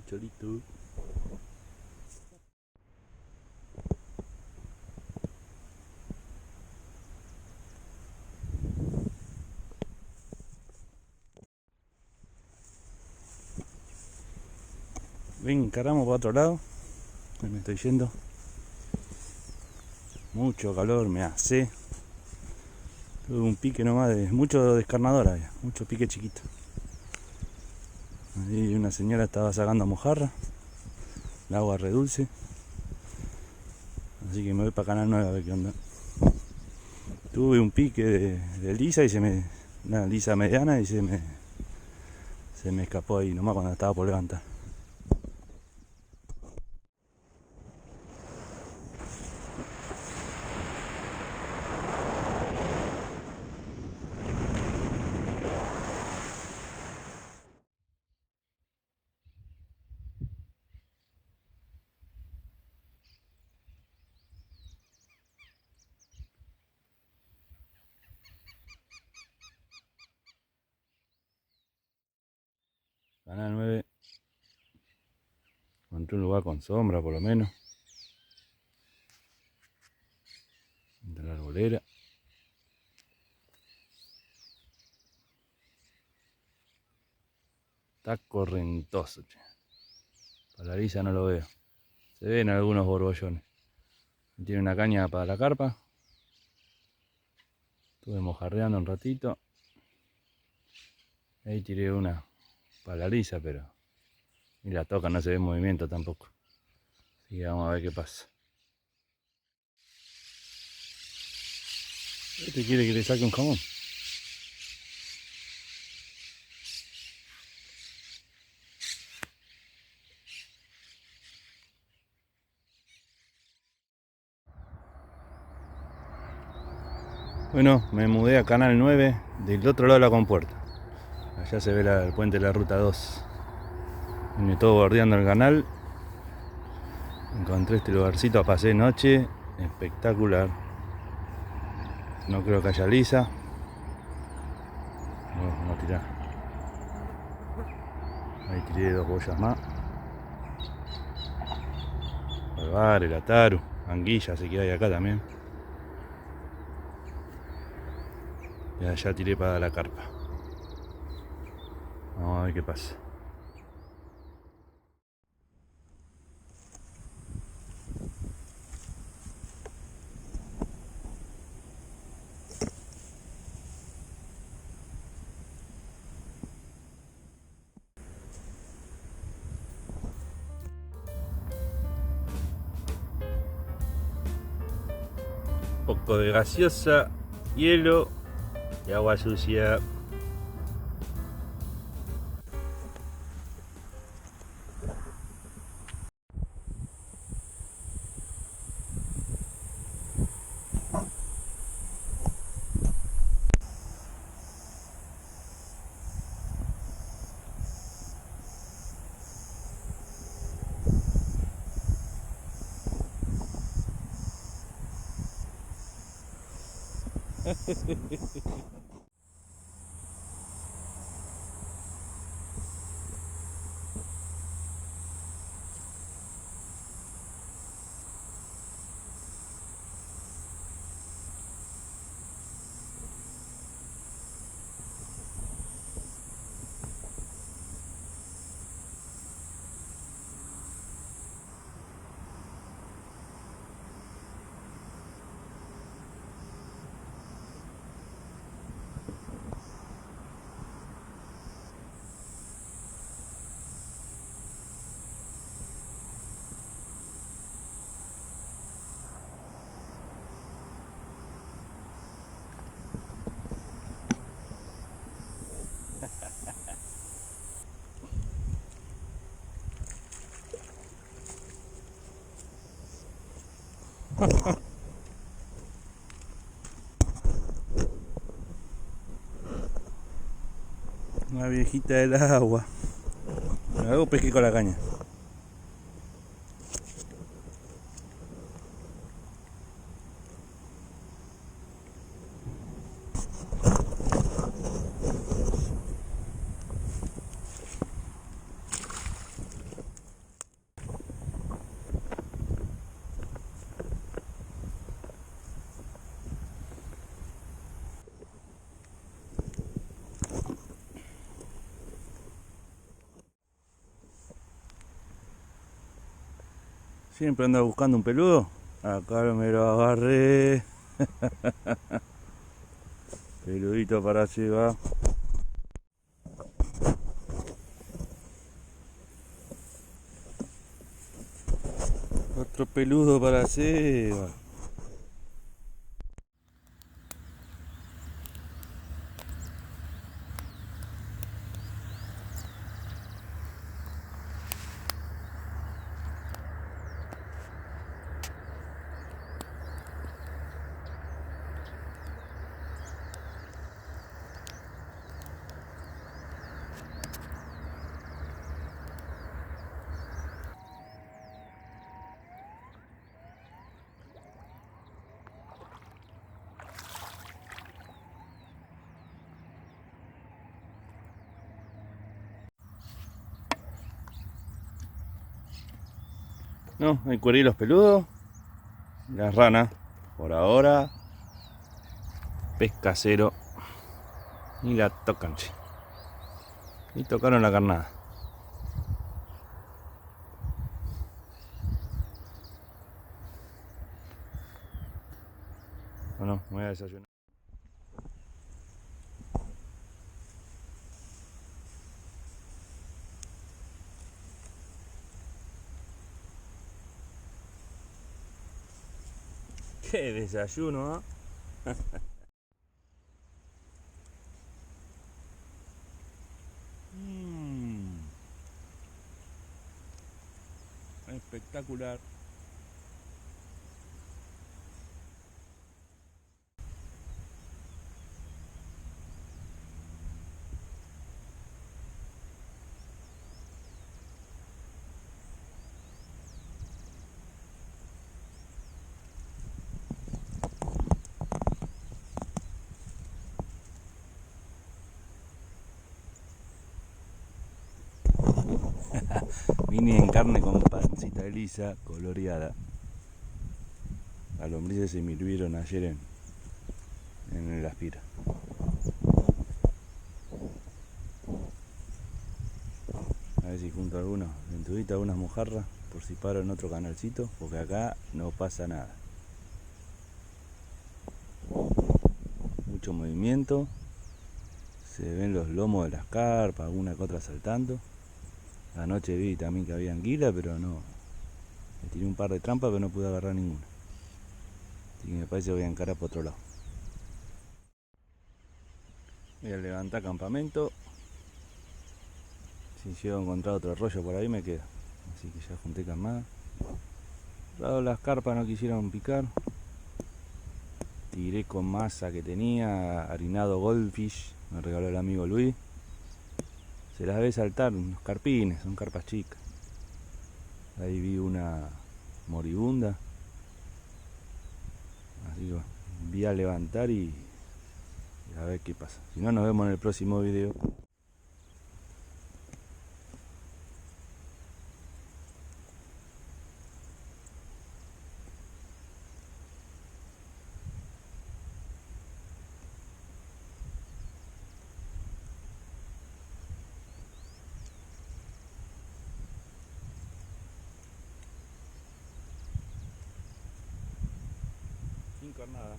cholito. Ven, encaramos para otro lado. Me estoy yendo. Mucho calor, me hace. Tuve un pique nomás de mucho descarnador había, mucho pique chiquito. Ahí una señora estaba sacando mojarra, el agua redulce. Así que me voy para Canal 9 a ver qué onda. Tuve un pique de lisa y una lisa mediana y se me escapó ahí nomás cuando estaba por levantar. Canal 9. Encontré un lugar con sombra por lo menos. Entre la arbolera. Está correntoso, che. Para la lisa no lo veo. Se ven algunos borbollones. Tiene una caña para la carpa. Estuve mojarreando un ratito. Ahí tiré una para la lisa, pero ni la toca, no se ve en movimiento tampoco. Así que vamos a ver qué pasa. Este quiere que le saque un jamón. Bueno, me mudé a Canal 9 del otro lado de la compuerta. Allá se ve el puente de la ruta 2. Vine todo bordeando el canal. Encontré este lugarcito, pasé noche. Espectacular. No creo que haya lisa. No tirar. Ahí tiré 2 boyas más. Barbar, el ataru, anguilla se queda ahí acá también. Y allá tiré para la carpa. Vamos a ver qué pasa. Un poco de gaseosa, hielo y agua sucia. Una viejita del agua. Me hago pesque con la caña. Siempre anda buscando un peludo. Acá me lo agarré. Peludito para llevar. Otro peludo para llevar. No, hay cuerilos peludos. Las ranas, por ahora, pesca cero. Y la tocan, che. Y tocaron la carnada. Bueno, me voy a desayunar. Qué desayuno, ¿eh? Espectacular. Vine en carne con pancita lisa, coloreada. Las lombrices se me hirvieron ayer en el aspira. A ver si junto algunos dentuditas, algunas mojarras, por si paro en otro canalcito, porque acá no pasa nada. Mucho movimiento, se ven los lomos de las carpas, alguna que otra saltando. Anoche vi también que había anguila, pero no. Me tiré un par de trampas, pero no pude agarrar ninguna. Así que me parece que voy a encarar por otro lado. Voy a levantar campamento. Si llego a encontrar otro rollo por ahí me quedo. Así que ya junté camada. Las carpas no quisieron picar. Tiré con masa que tenía, harinado Goldfish, me regaló el amigo Luis. Se las ve saltar, unos carpines, son carpas chicas. Ahí vi una moribunda. Así que voy a levantar y a ver qué pasa. Si no, nos vemos en el próximo video. Sin carnada.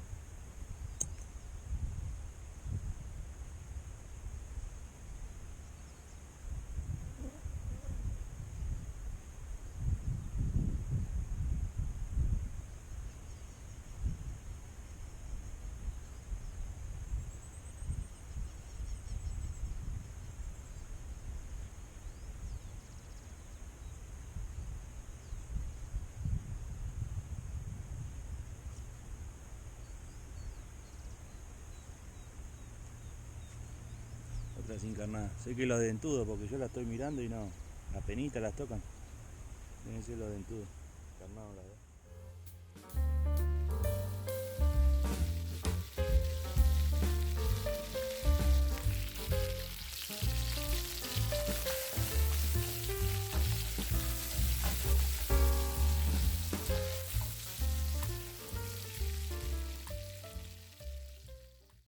Otra sin carnada. Sé que los dentudos, porque yo la estoy mirando y no. Apenita las tocan. Deben ser los dentudos. Carnado la verdad.